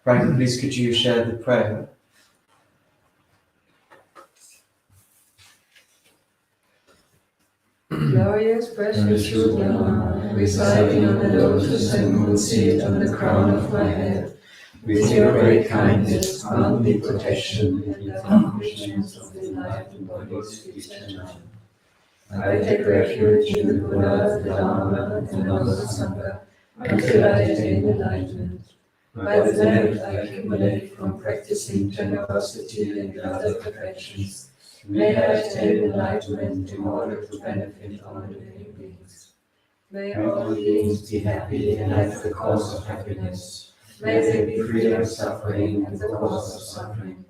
Frank, please could you share the prayer? Glorious, precious root Lama, residing on the lotus and moon seat on the crown of my head, with your great kindness, bounty, protection, and the accomplishments of the enlightened bodies eternal. I take refuge in the Buddha, the Dharma, and the Noble Sangha until I attain enlightenment. By the merit I accumulate from practicing generosity and the other perfections, may I attain enlightenment in order to benefit all living beings. May all beings be happy and life the cause of happiness. May they be free of suffering and the cause of suffering.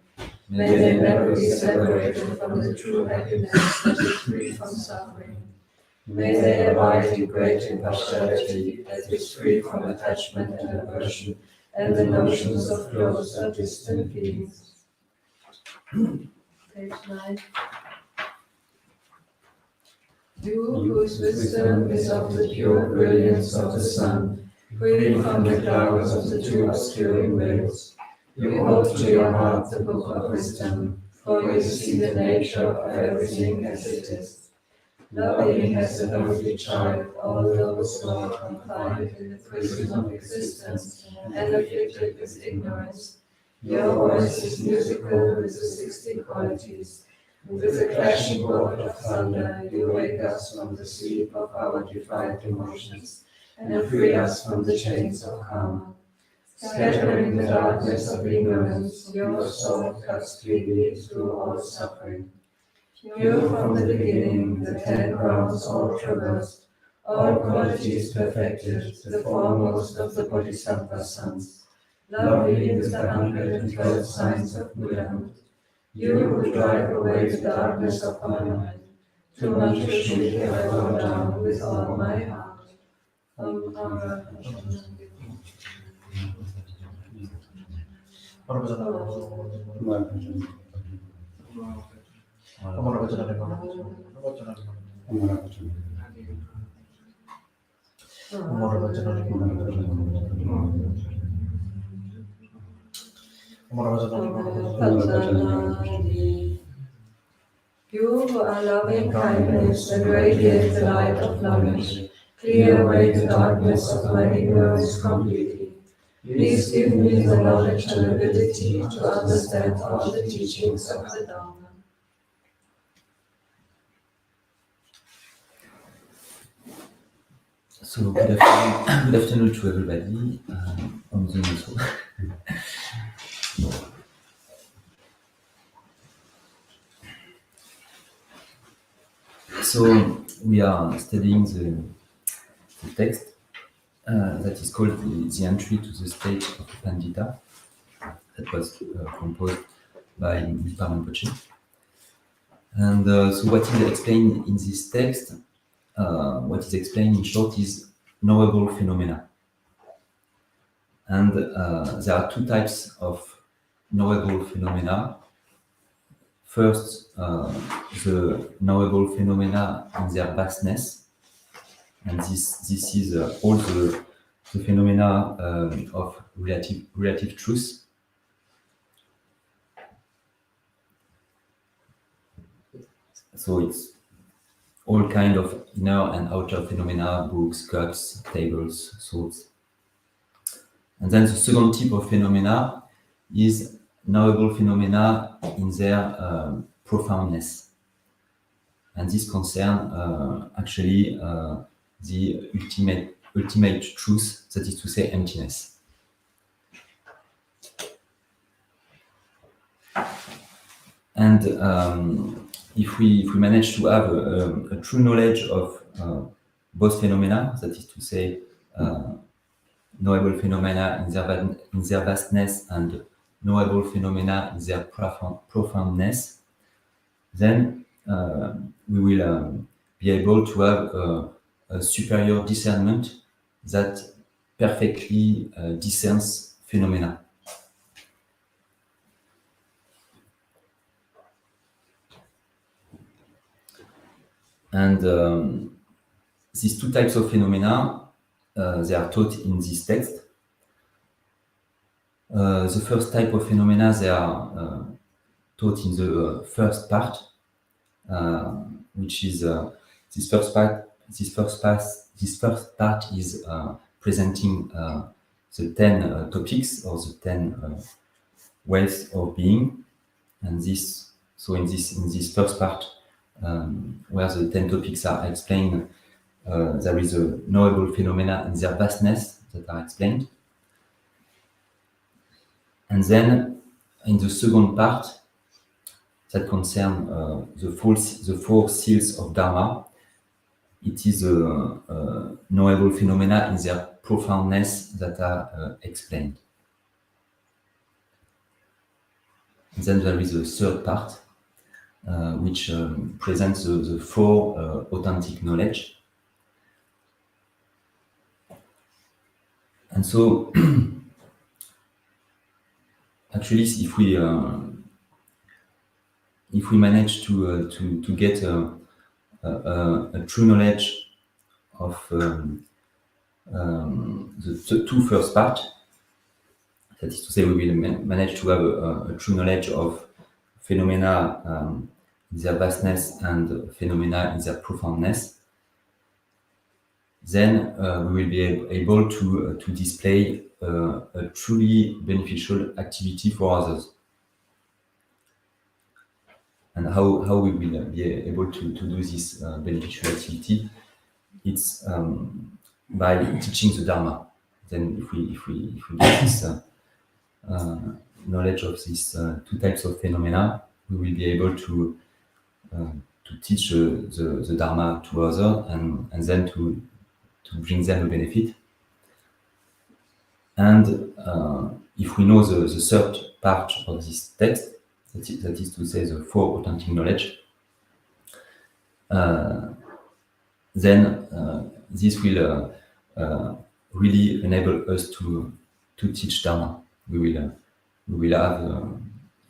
May they never be separated from the true happiness that is free from suffering. May they abide in great impartiality that is free from attachment and aversion and the notions of close or distant beings. Page 9. You whose wisdom is of the pure brilliance of the sun, free from the clouds of the two obscuring veils, you hold to your heart the book of wisdom, for you see the nature of everything as it is. Loving as a lonely child all those who are confined in the prison of existence and afflicted with ignorance, your voice is musical with the 60 qualities. With a clashing bolt of thunder, you wake us from the sleep of our defiled emotions and free us from the chains of karma. Scattering the darkness of ignorance, your soul cuts cleanly through all suffering. You from the beginning, the 10 grounds all traversed, all qualities perfected, the foremost of the Bodhisattva sons, lovely with the 112 signs of Buddhahood. You who drive away the darkness of my mind, to Manjushri I bow down with all my heart. You who are loving kindness and radiate the light of knowledge, clear away the darkness of my ignorance completely. Please give me the knowledge and ability to understand all the teachings of the Dharma. So good afternoon to everybody on Zoom also. So we are studying the text that is called the Entry to the State of Pandita, that was composed by Mipham and And so what is explained in this text, what is explained in short is knowable phenomena. And there are two types of knowable phenomena. First, the knowable phenomena in their vastness, and this is all the phenomena of relative truth. So it's all kind of inner and outer phenomena, books, cups, tables, thoughts. And then the second type of phenomena is knowable phenomena in their profoundness. And this concerns actually the ultimate truth, that is to say, emptiness. And if we manage to have a true knowledge of both phenomena, that is to say, knowable phenomena in their vastness and knowable phenomena in their profoundness, then we will be able to have a superior discernment that perfectly discerns phenomena. And these two types of phenomena, they are taught in this text. The first type of phenomena, they are taught in the first part, which is this first part. This first part is presenting the 10 topics or the 10 ways of being, and this. So in this first part, where the 10 topics are explained, there is a knowable phenomena and their vastness that are explained. And then in the second part, that concern the four seals of Dharma, it is a knowable phenomena in their profoundness that are explained. And then there is a third part, which presents the four authentic knowledge. And so, actually, if we manage to get a true knowledge of the two first part, that is to say, we will manage to have a true knowledge of phenomena in their vastness and phenomena in their profoundness, then we will be able to display a truly beneficial activity for others. And how we will be able to do this beneficial activity? It's by teaching the Dharma. Then if we get this knowledge of these two types of phenomena, we will be able to teach the Dharma to others and then to bring them a benefit. And if we know the third part of this text, that is to say the four authentic knowledge, then this will really enable us to teach Dharma. We will have,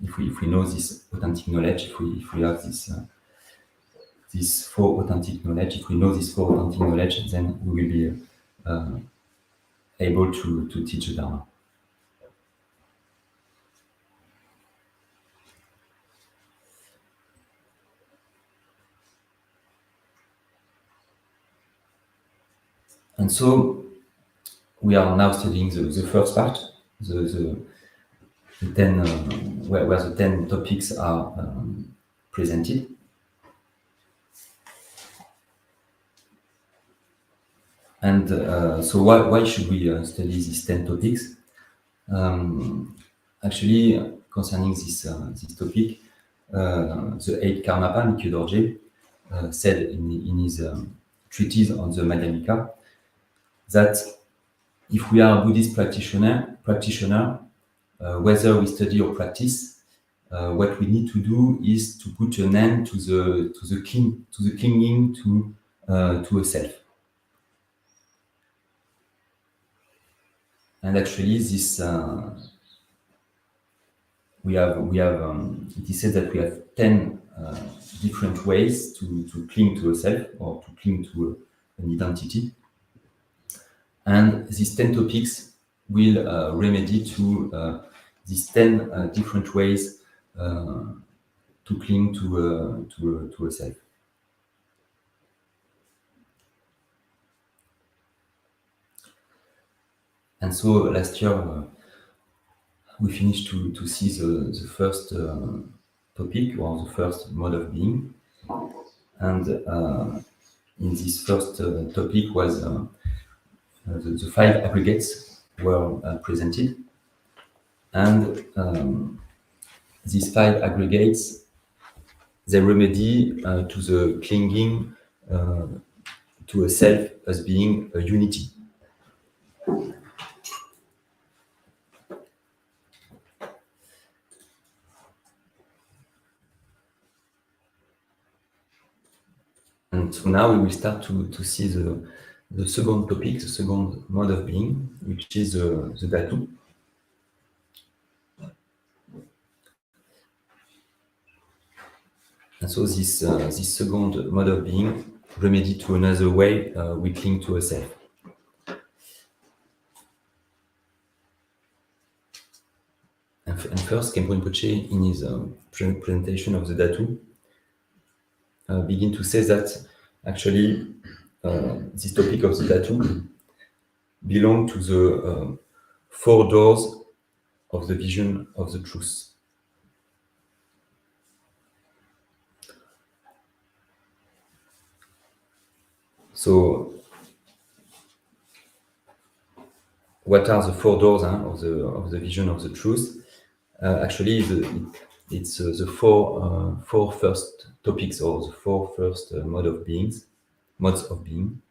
if we know this authentic knowledge, if we have this four authentic knowledge, if we know this four authentic knowledge, then we will be able to teach the Dharma. And so we are now studying the first part, the 10 where the 10 topics are presented. And so why should we study these 10 topics? Actually, concerning this topic, the 8th Karmapa, Nikkyo Dorje, said in his treatise on the Madhyamika that if we are a Buddhist practitioner, whether we study or practice, what we need to do is to put an end to the clinging to a self. And actually, this we have. It is said that we have 10 different ways to cling to a self or to cling to an identity. And these 10 topics will remedy to these 10 different ways to cling to a self. And so last year we finished to see the first topic or the first mode of being. And in this first topic was the 5 aggregates were presented. And these 5 aggregates, they remedy to the clinging to a self as being a unity. And so now we will start to see the second topic, the second mode of being, which is the dhatu. And so this second mode of being remedy to another way we cling to a self. first, Khenpo Rinpoche, in his presentation of the dhatu, begin to say that actually this topic of the dhatu belong to the 4 doors of the vision of the truth. So, what are the 4 doors of the vision of the truth? Actually, it's the four first topics, or the 4 first modes of being.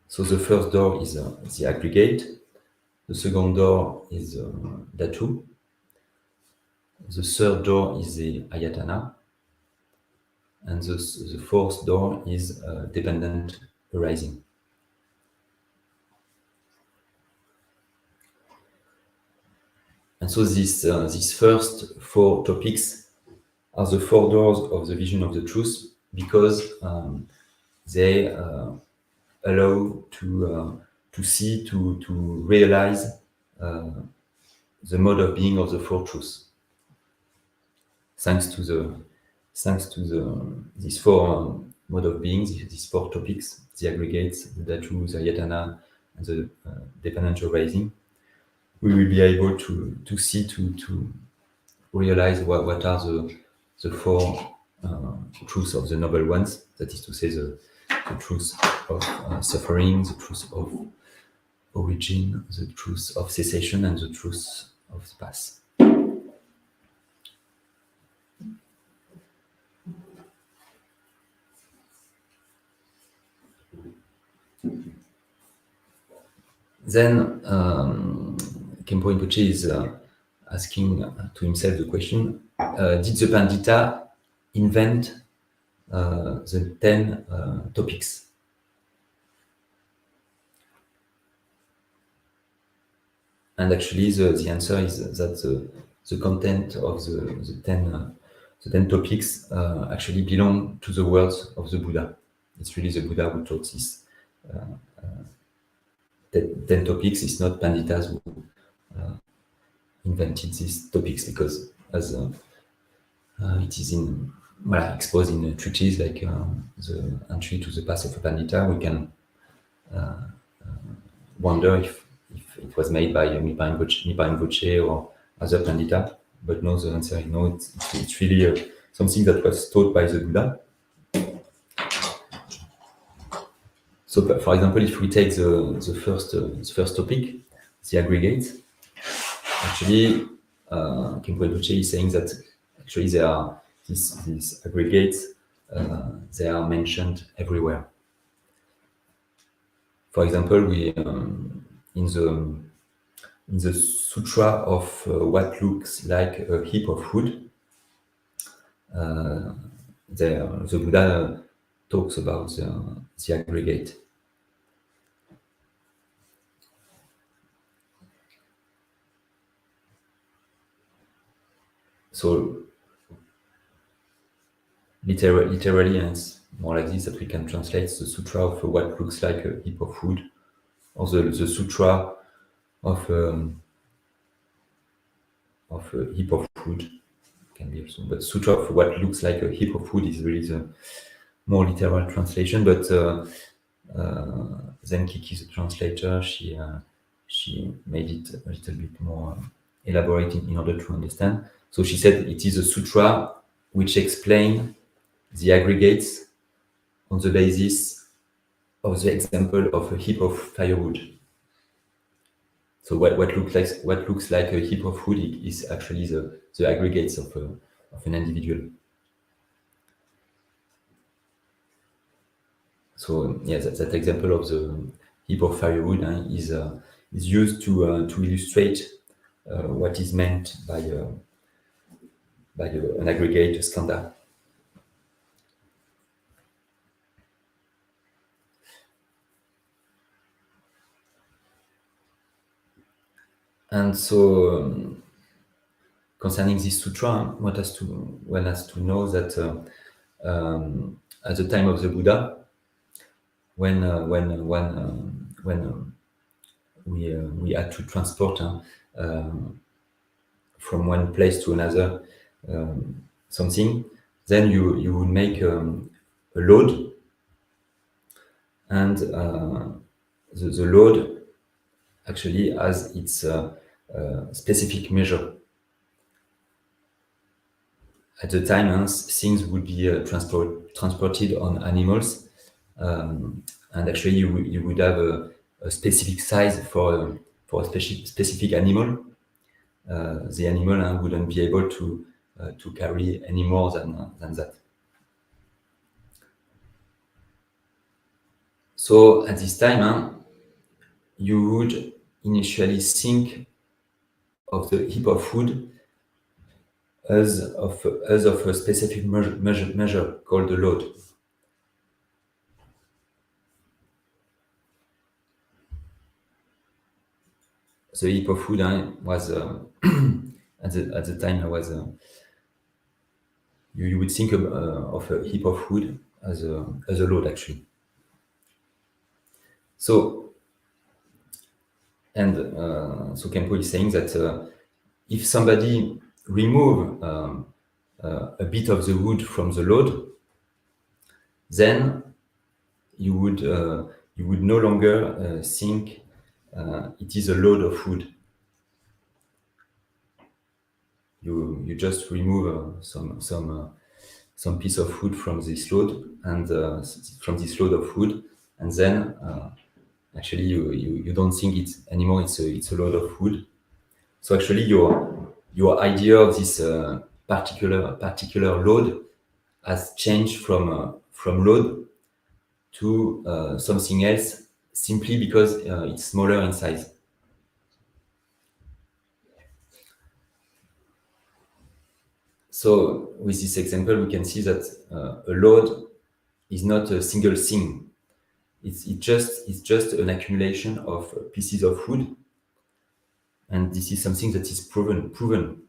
So the first door is the aggregate. The second door is dhatu. The third door is the ayatana. And the fourth door is dependent arising. And so these first 4 topics are the 4 doors of the vision of the truth, because they allow to see, to realize the mode of being of the 4 truths. Thanks to these 4 mode of beings, these 4 topics, the aggregates, the dhatu, the ayatana, and the dependent arising, we will be able to see, to realize what are the 4 truths of the noble ones. That is to say, the truth of suffering, the truth of origin, the truth of cessation, and the truth of the past. Then Khenpo Rinpoche is asking to himself the question, did the Pandita invent the 10 topics? And actually the answer is that the content of the 10 topics actually belong to the words of the Buddha. It's really the Buddha who taught this 10 topics. It's not Panditas who invented these topics, because as it is exposed in treatises like the Entry to the Path of a Pandita, we can wonder if it was made by Mipham or other Pandita, but no, the answer is no. It's really something that was taught by the Buddha. So, for example, if we take the first topic, the aggregate, actually, Khenpo Rinpoche is saying that actually there are these aggregates, they are mentioned everywhere. For example, we in the sutra of what looks like a heap of wood, the Buddha talks about the aggregate. So literally, and it's more like this, that we can translate the sutra of what looks like a heap of wood, or the sutra of a heap of wood can be also, but sutra of what looks like a heap of wood is really the more literal translation. But then Kiki, the translator, she made it a little bit more elaborate in order to understand. So she said it is a sutra which explains the aggregates on the basis of the example of a heap of firewood. So what looks like a heap of wood is actually the aggregates of an individual. So yeah, that example of the heap of firewood is used to illustrate what is meant by an aggregate, a skandha. And so, concerning this sutra, one has to know that at the time of the Buddha, when we had to transport from one place to another something, then you would make a load, and the load actually has its specific measure. At the time, things would be transported on animals, and actually you would have a specific size for a specific animal. The animal wouldn't be able to carry any more than that. So at this time, you would initially think of the heap of food as of a specific measure called the load. The heap of food was at the time was you would think of a heap of food as a load actually. So Khenpo is saying that if somebody remove a bit of the wood from the load, then you would no longer think it is a load of food. You just remove some piece of food from this load, and from this load of food, and then actually you don't think it's anymore. It's a load of food. So actually your idea of this particular load has changed from load to something else, simply because it's smaller in size. So with this example, we can see that a load is not a single thing. It's just an accumulation of pieces of food, and this is something that is proven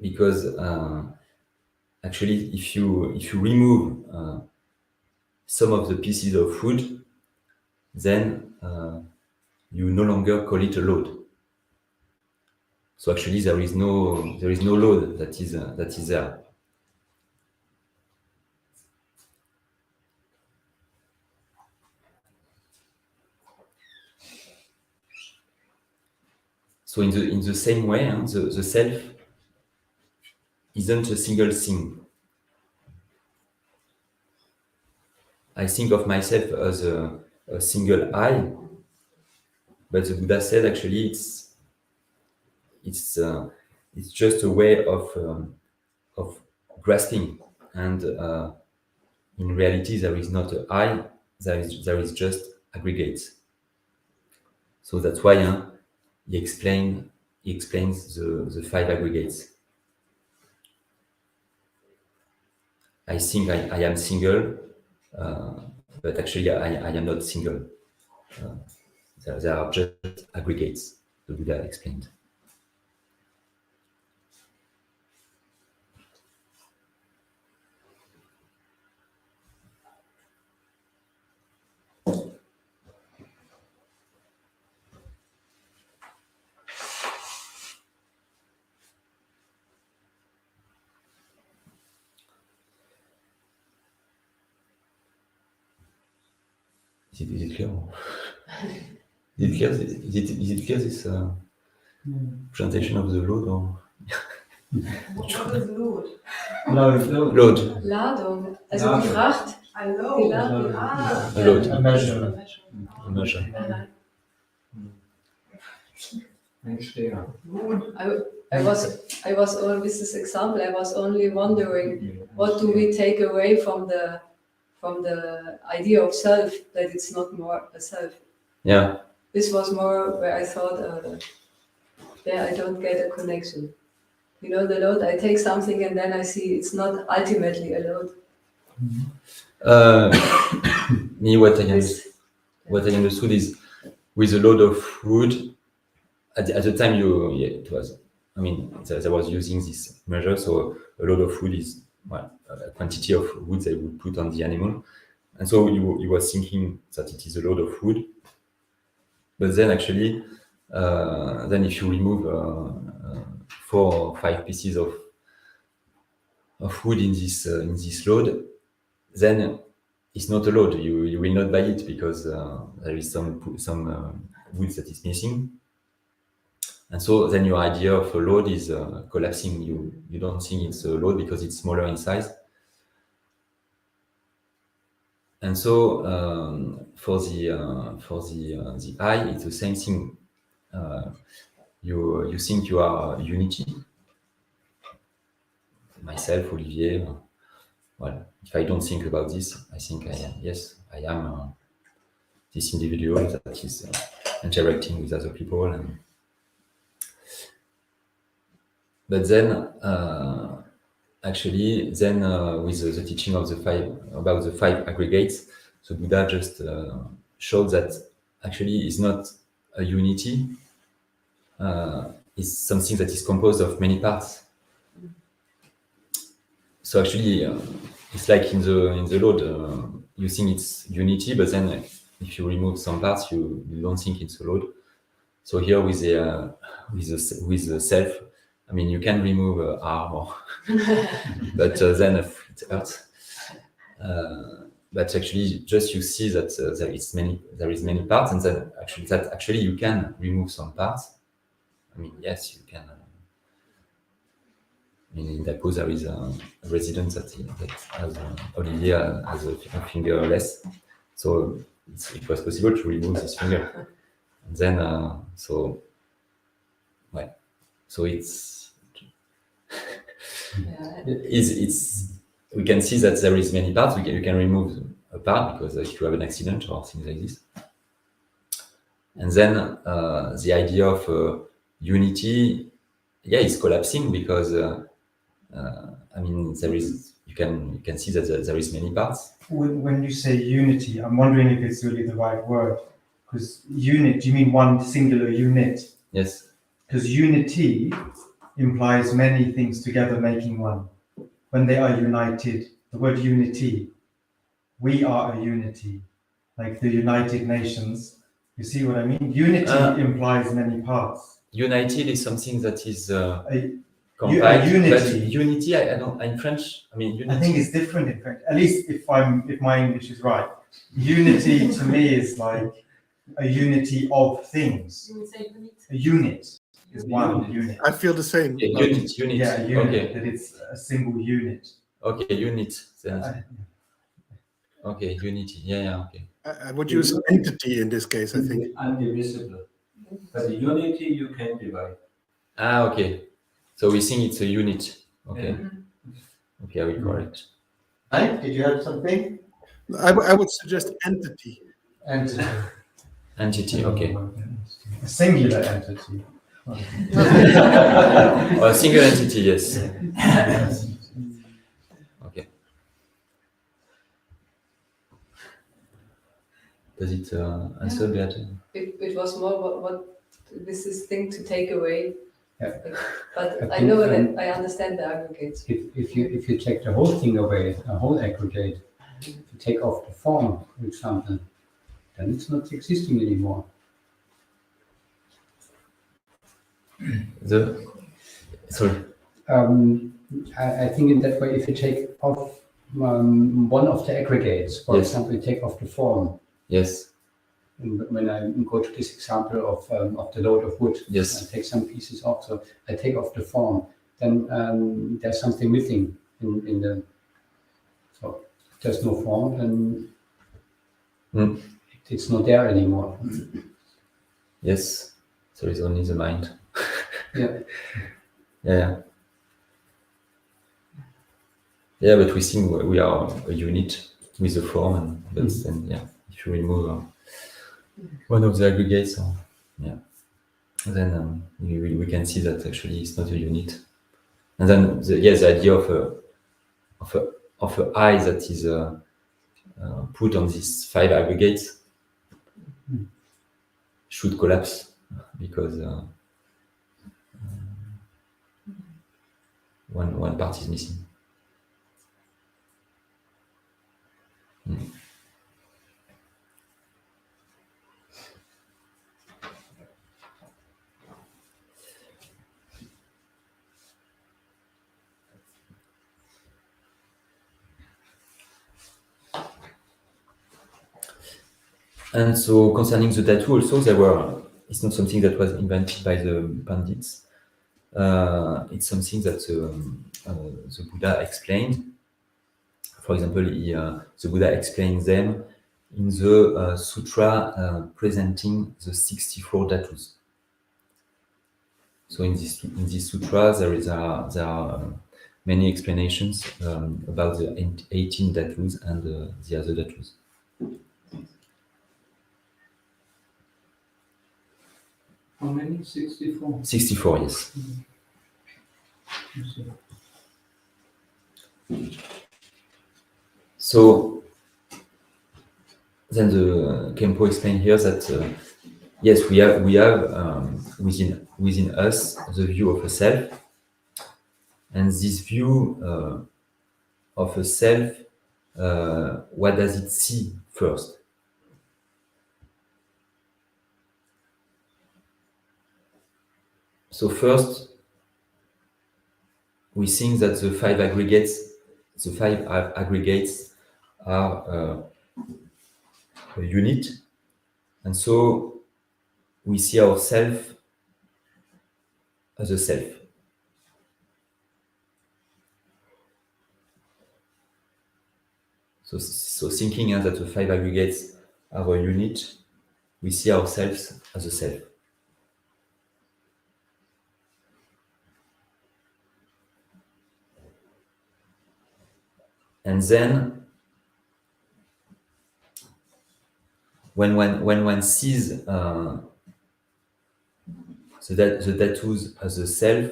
because actually, if you remove some of the pieces of food, then you no longer call it a load. So actually, there is no load that is there. So in the same way, the self isn't a single thing. I think of myself as a single I, but the Buddha said actually it's just a way of grasping, and in reality there is not an I, there is just aggregates. So that's why he explains the 5 aggregates. I think I am single, but actually I am not single. There are just aggregates, the Buddha explained. Is it clear? Is it clear this presentation of the load? Or? What is load? Load. Ladung, also die Fracht. Die Ladung. Ah. Load. A measure. A measure. I was all with this example. I was only wondering, what do we take away from the idea of self, that it's not more a self? Yeah. This was more where I thought, there I don't get a connection. You know, the load, I take something and then I see it's not ultimately a load. Me, what I understood is, with a load of food, at the time it was, I mean, there was using this measure, so a load of food is a quantity of wood they would put on the animal, and so you was thinking that it is a load of food, but then actually then if you remove 4 or 5 pieces of wood in this load, then it's not a load. You will not buy it because there is some wood that is missing. And so then your idea of a load is collapsing. You don't think it's a load because it's smaller in size. And so for the eye, it's the same thing. You think you are unity. Myself, Olivier. Well, if I don't think about this, I think I am this individual that is interacting with other people. But then, actually, then with the teaching of the 5 aggregates, the Buddha just showed that actually it's not a unity. It's something that is composed of many parts. So actually, it's like in the load, you think it's unity, but then if you remove some parts, you don't think it's a load. So here with the self, I mean, you can remove arm, or but then it hurts. But actually, just you see that there is many parts, and then actually you can remove some parts. I mean, yes, you can. In Dhagpo, there is a resident that has Olivier has a finger less, so it was possible to remove this finger. And then, so it's we can see that there is many parts. You can remove a part because if you have an accident or things like this. And then the idea of unity, is collapsing because I mean you can see that there is many parts. When you say unity, I'm wondering if it's really the right word. Because unit, do you mean one singular unit? Yes. Because unity implies many things together making one. When they are united, the word unity, we are a unity, like the United Nations. You see what I mean? Unity implies many parts. United is something that is compiled. Unity. Unity, I don't. In French, I mean, unity. I think it's different in French. At least if my English is right. Unity to me is like a unity of things. You would say unit. A unit is one unit. I feel the same. Unit. Yeah, a unit. Okay. That it's a single unit. Okay, unit. Okay, unity. Yeah. Okay. I would use entity in this case, I think. Indivisible. But the unity you can divide. Okay. So we think it's a unit. Okay. Mm-hmm. Okay, I will correct. Mike, did you have something? I would suggest entity. Entity. Okay. A singular entity. A single entity. Yes. Okay. Does it answer better? It was more what this is thing to take away. Yeah. But I know that I understand the aggregates. If you take the whole thing away, a whole aggregate, if you take off the form, for example, then it's not existing anymore. Sorry. I think in that way, if you take off one of the aggregates, for Yes. example, you take off the form. Yes. And when I go to this example of the load of wood, Yes. I take some pieces off, so I take off the form, then there's something missing in the. So if there's no form, then it's not there anymore. Yes. So it's only the mind. Yeah. Yeah. Yeah, but we think we are a unit with the form, but then if you remove one of the aggregates, then we can see that actually it's not a unit. And then the idea of a eye that is put on these 5 aggregates should collapse because one part is missing. And so concerning the dhatu also, it's not something that was invented by the Pandits. It's something that the Buddha explained. For example, the Buddha explained them in the sutra presenting the 64 dhatus. So in this sutra, there are many explanations about the 18 dhatus and the other dhatus. How many? 64? 64, yes. So then the Khenpo explained here that yes, we have within us the view of a self, and this view of a self, what does it see first? So first, we think that the five aggregates are a unit, and so we see ourselves as a self. So thinking that the five aggregates are a unit, we see ourselves as a self. And then, when one sees the dhatus as a self,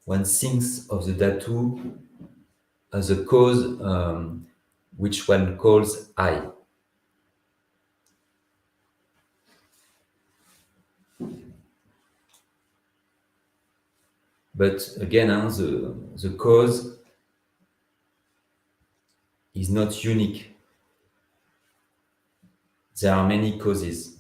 one thinks of the dhatu as a cause, which one calls I. But again, the cause is not unique. There are many causes.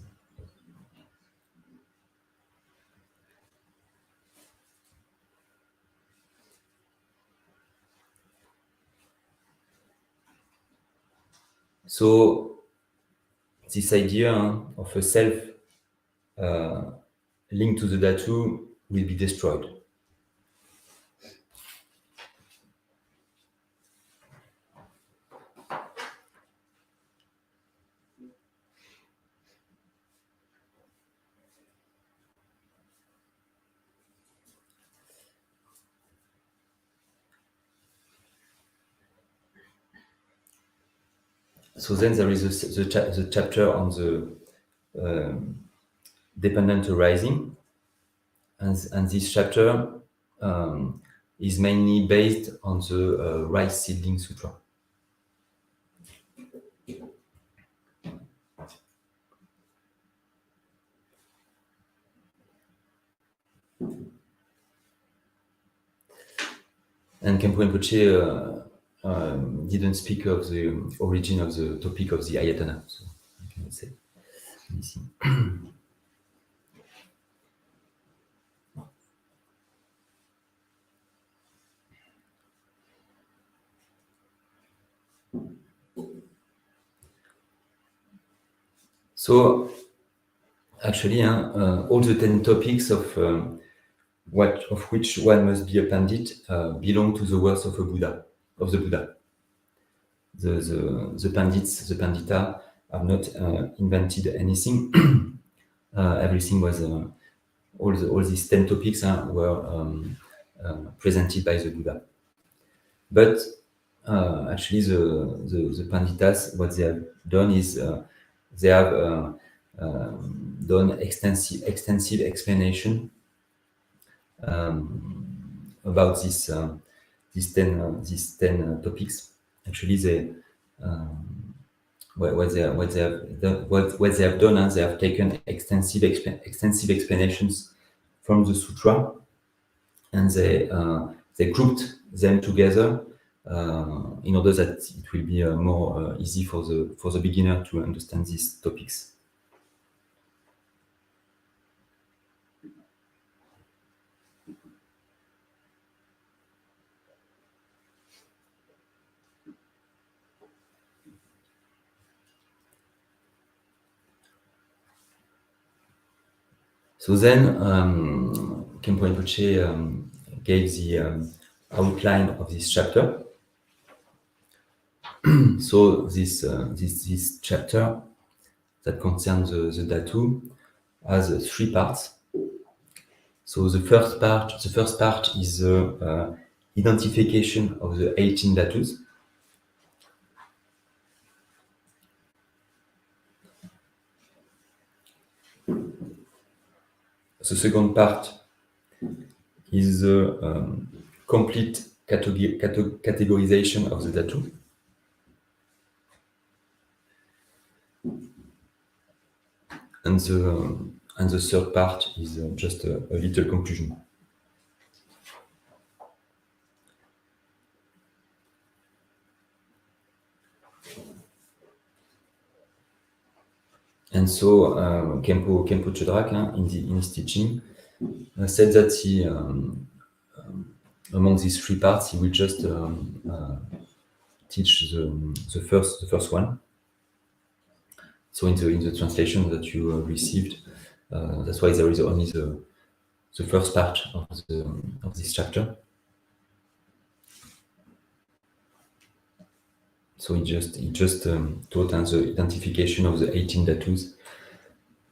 So this idea of a self linked to the dhatu will be destroyed. So then there is the chapter on the dependent arising, and this chapter is mainly based on the Rice Seedling Sutra. And Khenpo Rinpoche didn't speak of the origin of the topic of the ayatana, so I cannot say anything. So actually, all the 10 topics of which one must be a pandit belong to the words of the Buddha. The pandits, the pandita, have not invented anything. Everything was all these 10 topics were presented by the Buddha. But actually, the panditas, what they have done is they have done extensive explanation about these 10 topics. Actually, what they have done, they have taken extensive explanations from the sutra, and they grouped them together in order that it will be more easy for the beginner to understand these topics. So then Khenpo Rinpoche gave the outline of this chapter. So this chapter that concerns the dhatu has 3 parts. So the first part is the identification of the 18 dhatus. The second part is the complete categorization of the dhatu. And the third part is just a little conclusion. And so Khenpo Chödrak, in his teaching, said that he, among these 3 parts, he will just teach the first one. So in the translation that you received, that's why there is only the first part of this chapter. So he just taught the identification of the 18 dhatus.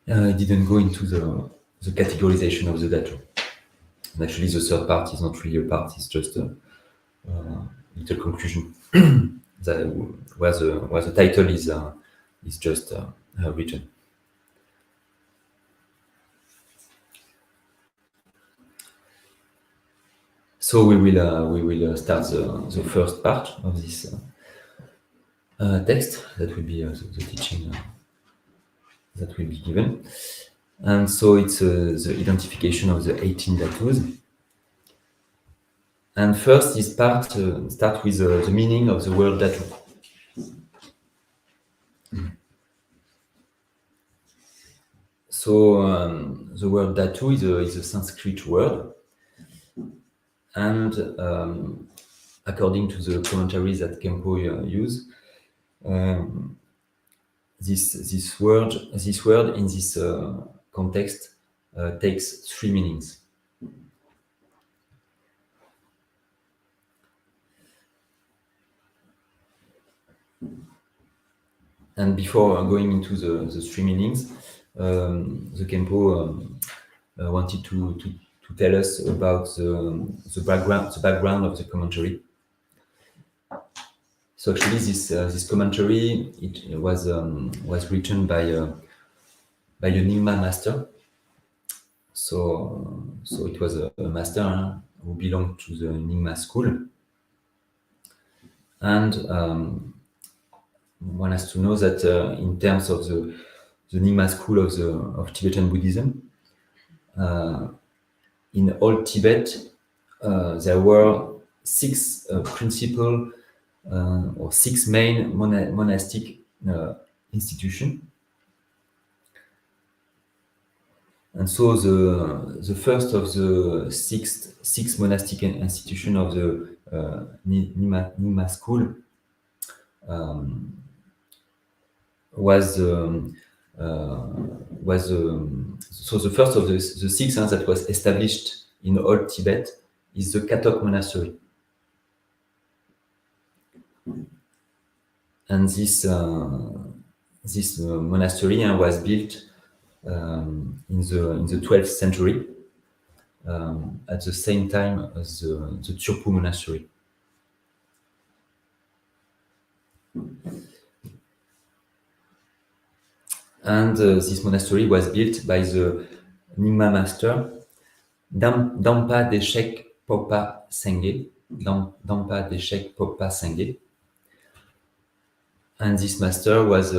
He didn't go into the categorization of the dhatu. And actually, the third part is not really a part; it's just a little conclusion where the title is just written. So we will start the first part of this text. That will be the teaching that will be given. And so it's the identification of the 18 dhatus. And first, this part starts with the meaning of the word dhatu. So the word dhatu is a Sanskrit word. And according to the commentaries that Khenpo use, this word in this context takes 3 meanings. And before going into the 3 meanings, the Khenpo wanted to tell us about the background of the commentary. So actually, this commentary it was written by a Nyingma master. So it was a master who belonged to the Nyingma school, and one has to know that in terms of the Nyingma school of Tibetan Buddhism, in all Tibet, there were 6 principal or 6 main monastic institutions. And so the first of the six monastic institutions of the Nyingma school was so the first of the 6 that was established in Old Tibet is the Katok monastery. And this monastery was built in the 12th century at the same time as the Turpu monastery. And this monastery was built by the Nyingma master Dampa Deshek Popa Sengye. Dampa Deshek Popa Sengye. And this master was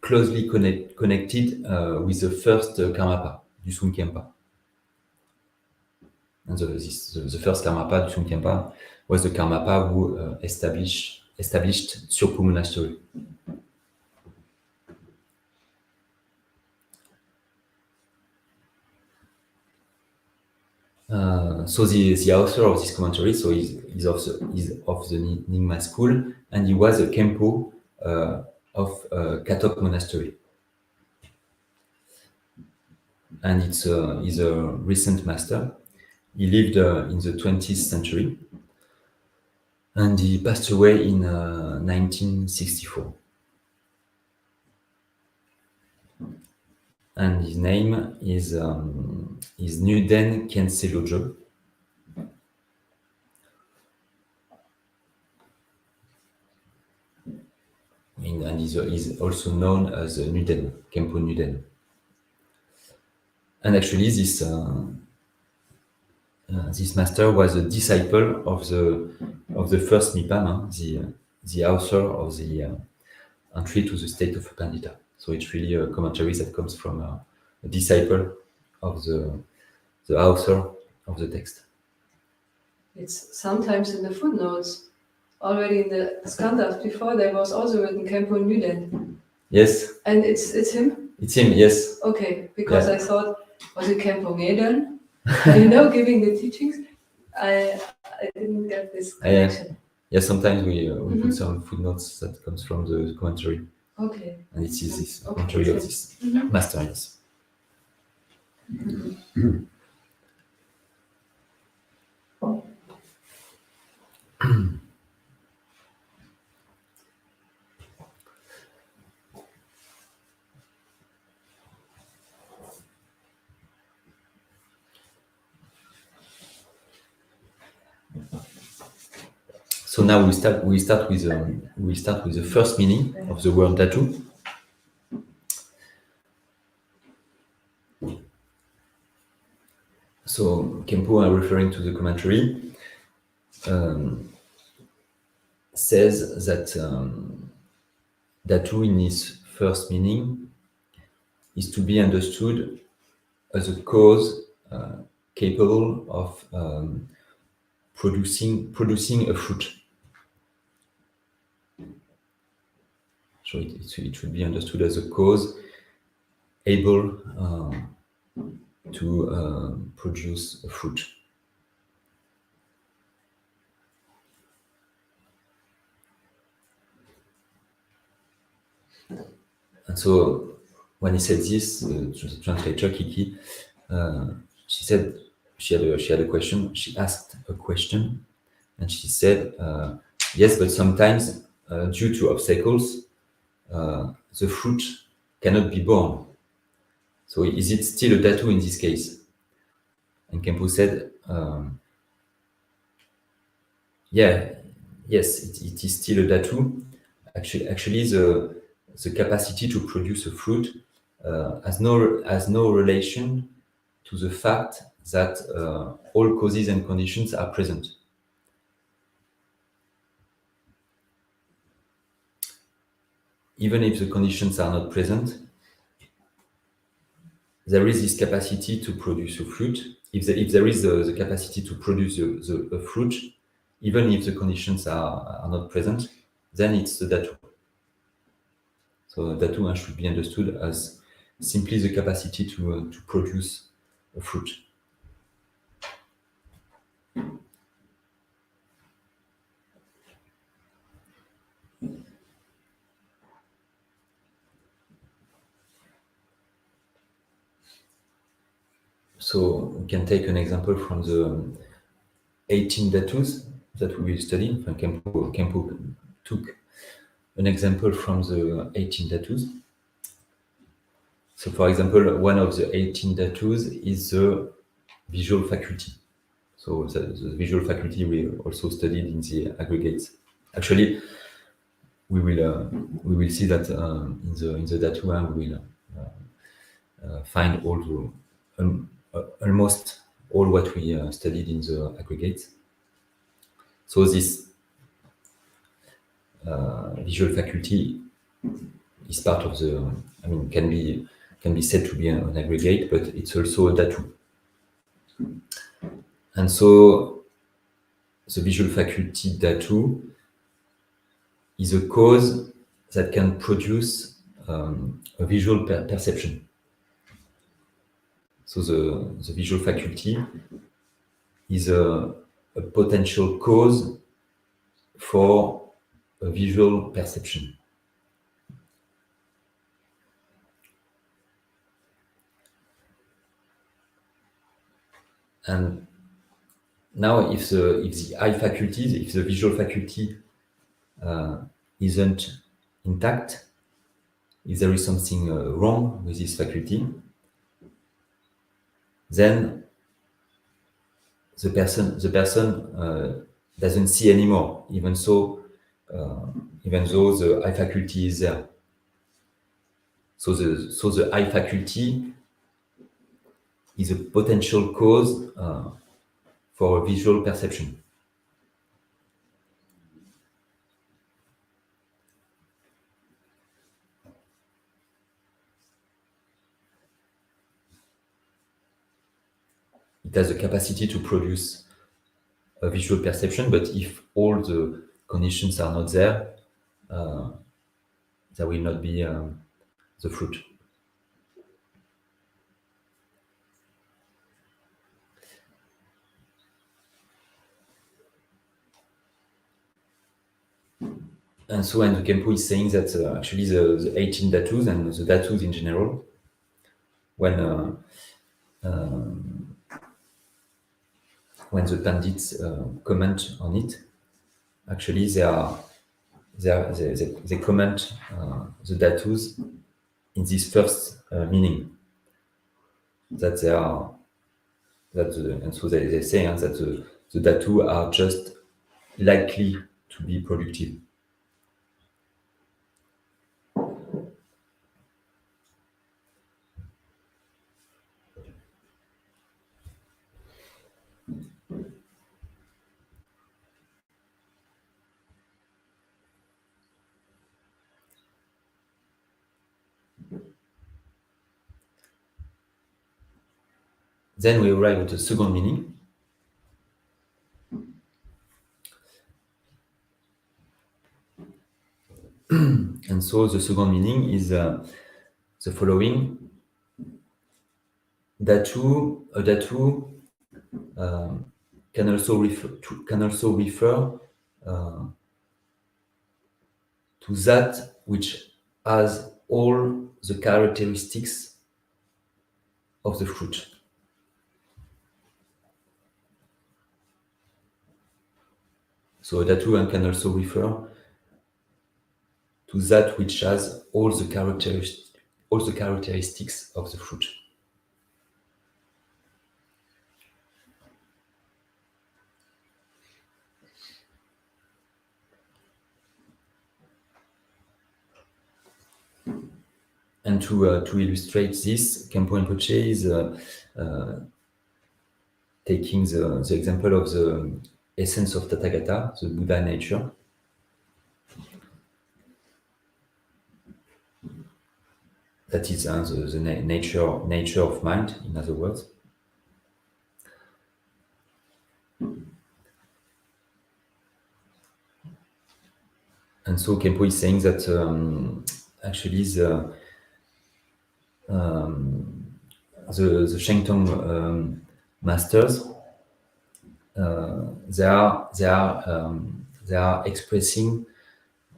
closely connected with the first Karmapa, Dusun Khenpa. And the first Karmapa, Dusun Khenpa, was the Karmapa who established Turpu monastery. So the author of this commentary, so is of the Nyingma school, and he was a Khenpo of Katok monastery. and he's a recent master. He lived in the 20th century, and he passed away in 1964. And his name is Nuden Khenpo. And he's also known as Nuden, Khenpo Nuden. And actually, this master was a disciple of the first Mipham, the author of the entry to the state of Pandita. So it's really a commentary that comes from a disciple of the author of the text. It's sometimes in the footnotes. Already in the Skandas before there was also written Khenpo Nuden. Yes. And it's him? It's him, yes. Okay, because Yeah. I thought, was it Khenpo Neden? Giving the teachings. I didn't get this connection. Yeah, sometimes we put some footnotes that comes from the commentary. Okay. And it is this Okay. commentary of this master, yes. So now we start with the first meaning of the word dhatu. So Khenpo, referring to the commentary, says that dhatu in its first meaning is to be understood as a cause capable of producing a fruit. So it should be understood as a cause able to produce a fruit. And so when he said this, the translator Kiki, she said she had a question. She asked a question, and she said, "Yes, but sometimes due to obstacles, the fruit cannot be born. So is it still a dhatu in this case?" And Khenpo said, yes, it is still a dhatu. Actually, the capacity to produce a fruit has no relation to the fact that all causes and conditions are present. Even if the conditions are not present, there is this capacity to produce a fruit. If there is the capacity to produce a fruit, even if the conditions are not present, then it's the dhatu. So dhatu should be understood as simply the capacity to produce a fruit. So we can take an example from the 18 dhatus that we will study. Khenpo took an example from the 18 dhatus. So for example, one of the 18 dhatus is the visual faculty. So the visual faculty we also studied in the aggregates. Actually, we will see that in the dhatu we will find almost all what we studied in the aggregates. So this visual faculty is part of the, can be said to be an aggregate, but it's also a dhatu. And so the visual faculty dhatu is a cause that can produce a visual perception. So the visual faculty is a potential cause for a visual perception. And now, if the eye faculties, if the visual faculty isn't intact, if there is something wrong with this faculty, then the person doesn't see anymore, even though the eye faculty is there. So the eye faculty is a potential cause for visual perception. It has the capacity to produce a visual perception, but if all the conditions are not there, there will not be the fruit. And so, and the Khenpo is saying that actually the 18 dhatus and the dhatus in general, when the Pandits comment on it, actually they comment the dhatus in this first meaning, that they are and so they say that the dhatu are just likely to be productive. Then we arrive at the second meaning. And so the second meaning is the following. A dhatu can also refer to that which has all the characteristics of the fruit. So a dhatu can also refer to that which has all the characteristics of the fruit. And to illustrate this, Khenpo Rinpoche is taking the example of the essence of Tathagata, the Buddha nature. That is the nature of mind, in other words. And so Khenpo is saying that actually the Shengtong masters, they are expressing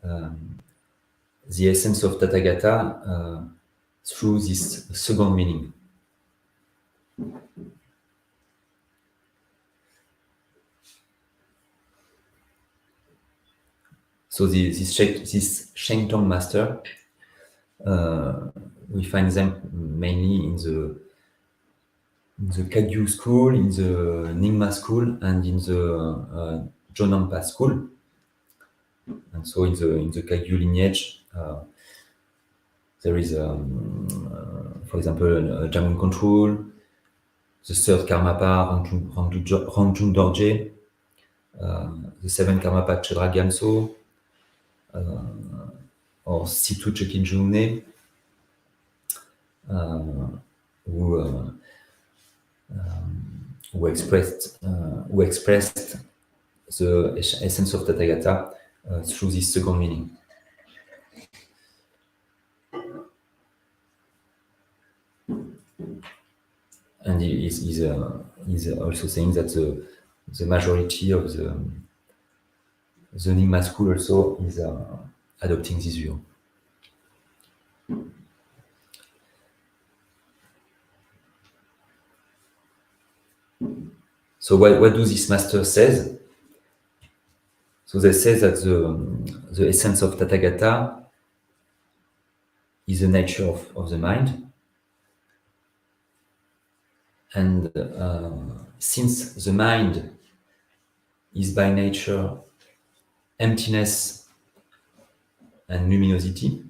the essence of Tathagata through this second meaning. So this Shengtong master, we find them mainly in the Kagyu school, in the Nyingma school, and in the Jonampa school. And so in the Kagyu lineage, there is, for example, Jamun control, the third Karmapa, Rangjung Dorje, the seventh Karmapa, Chödrak Gamso, or Situ Chokin June, who expressed the essence of Tathagata through this second meaning. And he's also saying that the majority of the Nyingma school also is adopting this view. So what do these masters say? So they say that the essence of Tathagata is the nature of the mind. And since the mind is by nature emptiness and luminosity,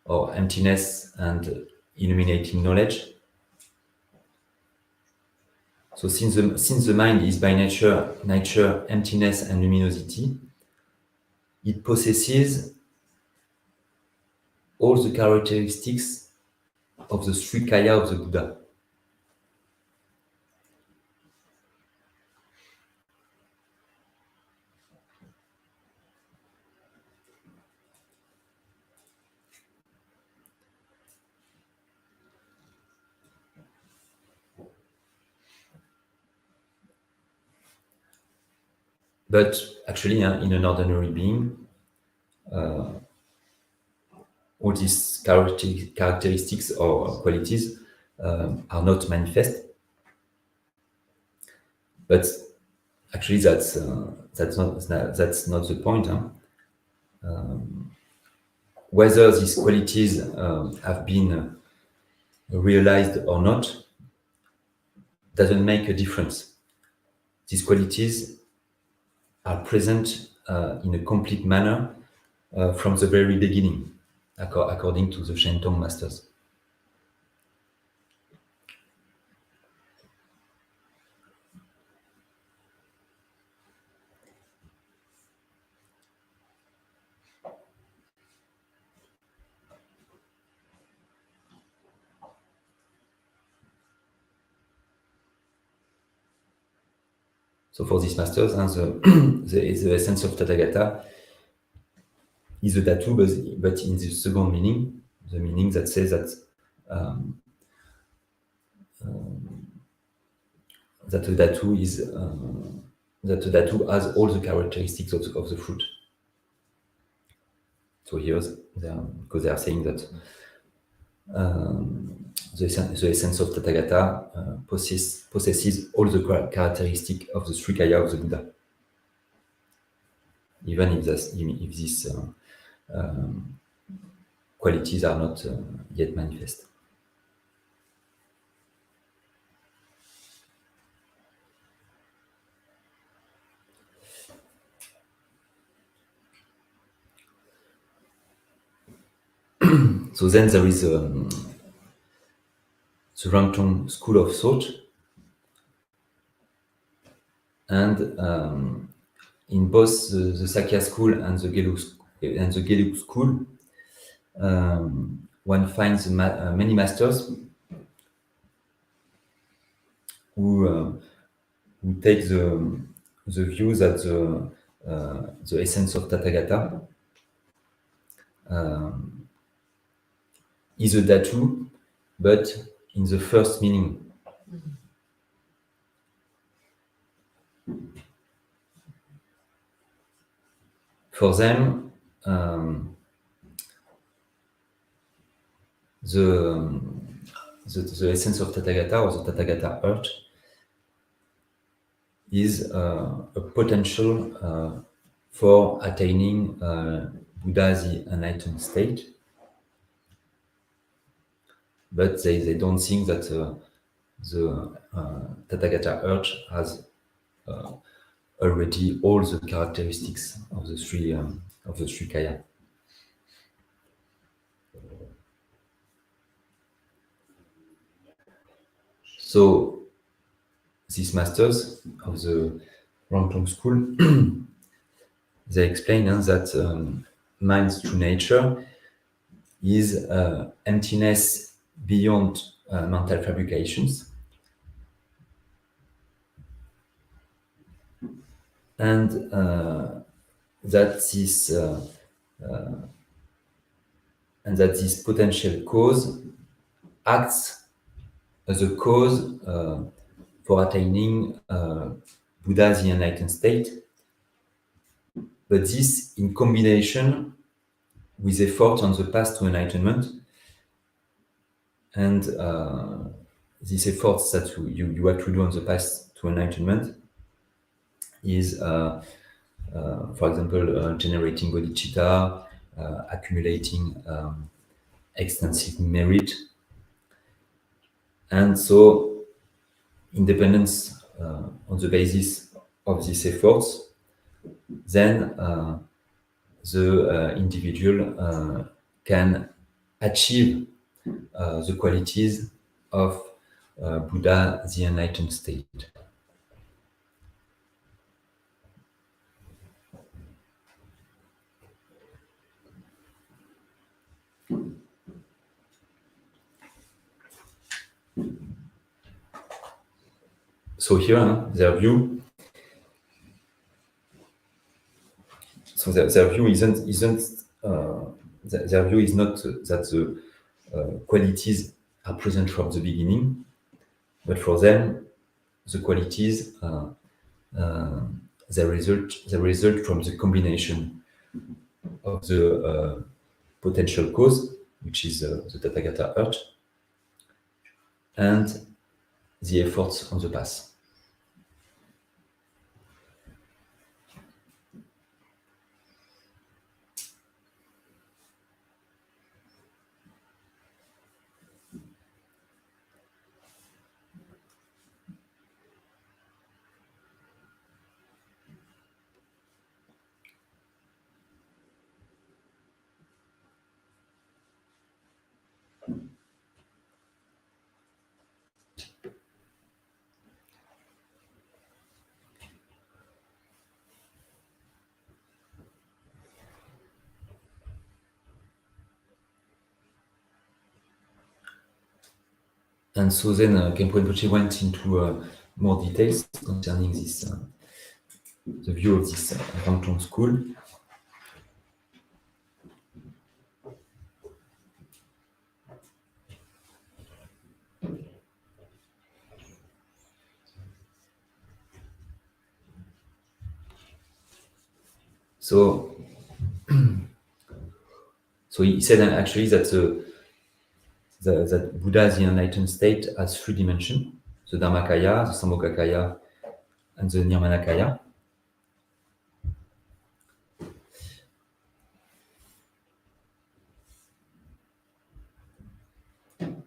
or emptiness and illuminating knowledge. So since the mind is by nature emptiness and luminosity, it possesses all the characteristics of the three kaya of the Buddha. But actually, in an ordinary being, all these characteristics or qualities are not manifest. But actually, that's not the point. Whether these qualities have been realized or not doesn't make a difference. These qualities are present in a complete manner from the very beginning, according to the Shentong masters. So for these masters, the essence of Tathagata is a dhatu, but in the second meaning, the meaning that says that that the dhatu is that the dhatu has all the characteristics of the fruit. So here, because they are saying that the essence of Tathagata possesses all the characteristics of the three kaya of the Buddha, even if these qualities are not yet manifest. So then there is the Rangtong school of thought, and in both the Sakya school and the Gelug school, one finds many masters who take the view that the essence of Tathagata is a dhatu, but in the first meaning. For them, the essence of Tathagata, or the Tathagata earth, is a potential for attaining Buddha, the enlightened state. But they don't think that the Tathagata earth has already all the characteristics of the three kaya. So these masters of the Rangtong school, they explain that mind's true nature is emptiness beyond mental fabrications, and that this potential cause acts as a cause for attaining Buddha, the enlightened state, but this in combination with effort on the path to enlightenment, and these efforts that you have to do on the path to enlightenment is, for example, generating bodhicitta, accumulating extensive merit. And so independence on the basis of these efforts, then the individual can achieve the qualities of Buddha, the enlightened state. So here, their view. So their view isn't their view is not that the qualities are present from the beginning, but for them, the qualities they result from the combination of the potential cause, which is the Tathagata earth, and the efforts on the path. And so then Khenpo Rinpoche went into more details concerning this, the view of this Rangtong school. So, so he said actually that that Buddha, the enlightened state, has three dimensions: the Dharmakaya, the Sambhogakaya, and the Nirmanakaya.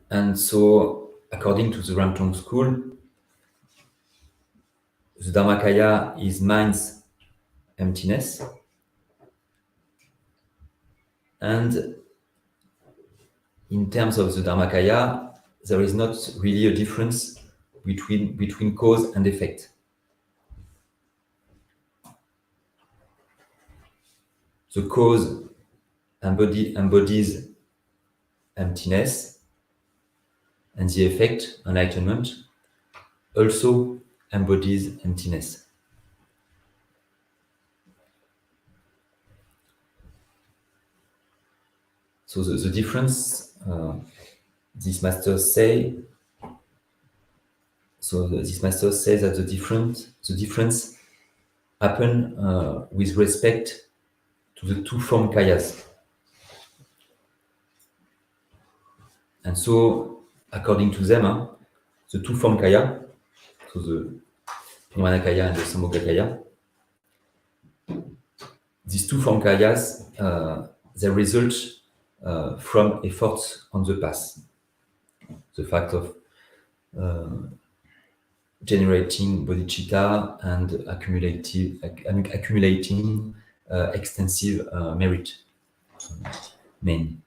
And so, according to the Rangtong school, the Dharmakaya is mind's emptiness, and in terms of the Dharmakaya, there is not really a difference between cause and effect. The cause embodies emptiness, and the effect, enlightenment, also embodies emptiness. So the difference, these masters say, these masters say that the difference happen with respect to the two form kayas. And so, according to them, the two form kaya, so the Nirmanakaya and the Sambhogakaya, these two form kayas, they result from efforts on the path. The fact of generating bodhicitta and accumulating extensive merit, mainly.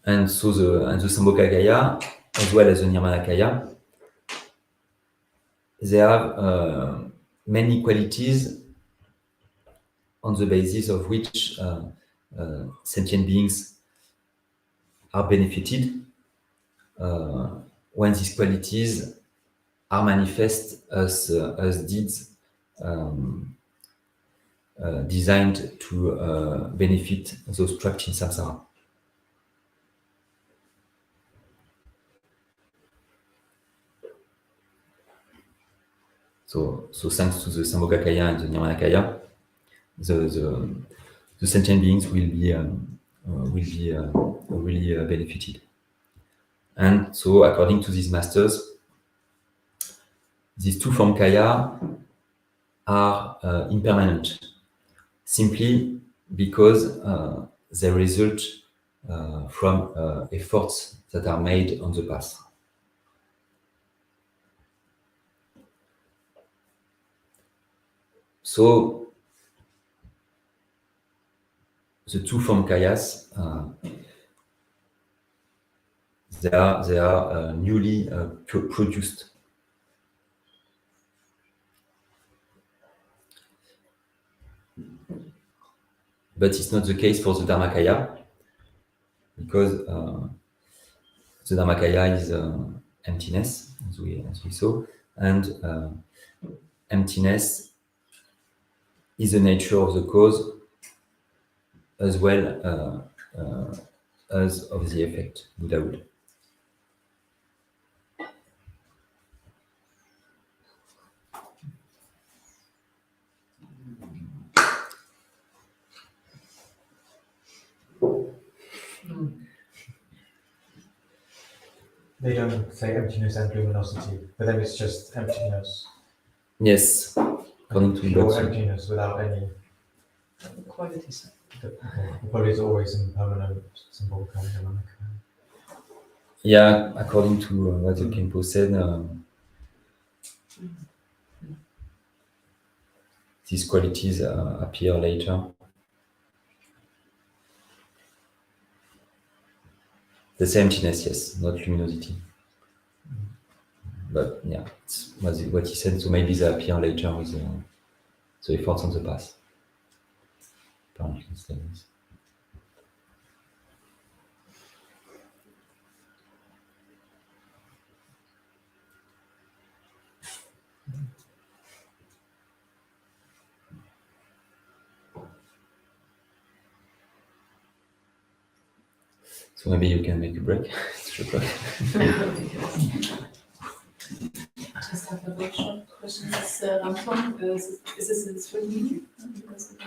And so the Sambhogakaya, as well as the Nirmanakaya, they have many qualities on the basis of which sentient beings are benefited when these qualities are manifest as deeds designed to benefit those trapped in samsara. So thanks to the Sambhogakaya and the Nirmanakaya, the sentient beings will be really benefited. And so, according to these masters, these two form kaya are impermanent, simply because they result from efforts that are made on the path. So, the two form kayas, they are newly produced. But it's not the case for the Dharmakaya, because the Dharmakaya is emptiness, as we saw, and emptiness is the nature of the cause as well as of the effect, Buddhahood. They don't say emptiness and luminosity, for them it's just emptiness. Yes, according to Pure Dr. emptiness without any. Qualities. The body is always impermanent, symbol kind of like. Yeah, according to what the Khenpo said, these qualities appear later. The same emptiness, yes, not luminosity. But yeah, it's what he said, so maybe they appear later with the efforts on the path. Apparently, it's like this. So maybe you can make a break. Just have a very short question. This Ranton, is this a third meaning?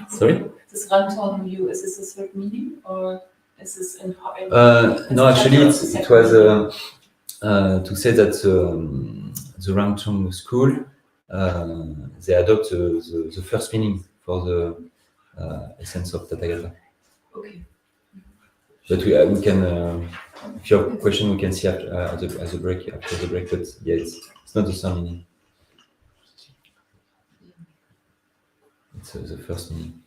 Sorry? This Ranton view, is this a third meaning, or is this in No, actually, it was to say that the Ranton school, they adopt the first meaning for the essence of Tathagata. Okay. But we can, if you have a question, we can see after, as a break, after the break, but yeah, it's not the same meaning. It's the first meaning.